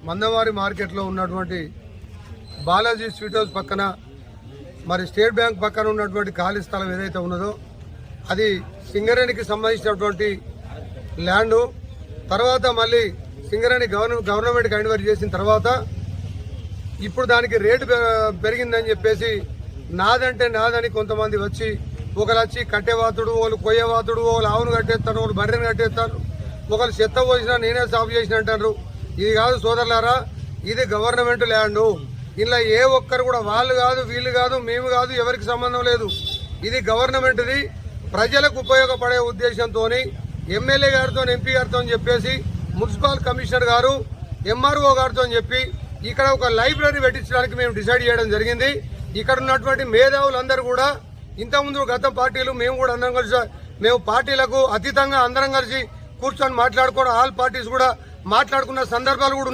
మందవారి మార్కెట్లో ఉన్నటువంటి Balaji sweet house పక్కన మరి స్టేట్ బ్యాంక్ పక్కన ఉన్నటువంటి ఖాళీ స్థలం ఏదైతే ఉన్నదో అది సింగరేణికి సంబంధించినటువంటి ల్యాండు. తర్వాత మళ్ళీ సింగరేణి గవర్నమెంట్కి హ్యాండ్ చేసిన తర్వాత ఇప్పుడు దానికి రేటు పెరిగిందని చెప్పేసి నాదంటే నాదని కొంతమంది వచ్చి ఒకరు వచ్చి కట్టేవాతుడు, వాళ్ళు కొయ్యేవాతుడు, వాళ్ళు ఆవును కట్టేస్తారు, వాళ్ళు బర్రెను కట్టేస్తారు, ఒకరు చెత్త పోసినా నేనే సాఫ్ చేసిన అంటారు. ఇది కాదు సోదరులారా, ఇది గవర్నమెంట్ ల్యాండు. ఇలా ఏ ఒక్కరు కూడా వాళ్ళు కాదు, వీళ్ళు కాదు, మేము కాదు, ఎవరికి సంబంధం లేదు. ఇది గవర్నమెంట్ది. ప్రజలకు ఉపయోగపడే ఉద్దేశంతో ఎమ్మెల్యే గారితో, ఎంపీ గారితో చెప్పేసి మున్సిపల్ కమిషనర్ గారు, ఎంఆర్ఓ గారితో చెప్పి ఇక్కడ ఒక లైబ్రరీ పెట్టించడానికి మేము డిసైడ్ చేయడం జరిగింది. ఇక్కడ ఉన్నటువంటి మేధావులందరూ కూడా ఇంతకుముందు గత పార్టీలు మేము కూడా అందరం కలిసి, మేము పార్టీలకు అతీతంగా అందరం కలిసి కూర్చొని మాట్లాడుకోవడం, ఆల్ పార్టీస్ కూడా మాట్లాడుకున్న సందర్భాలు కూడా ఉన్నాయి.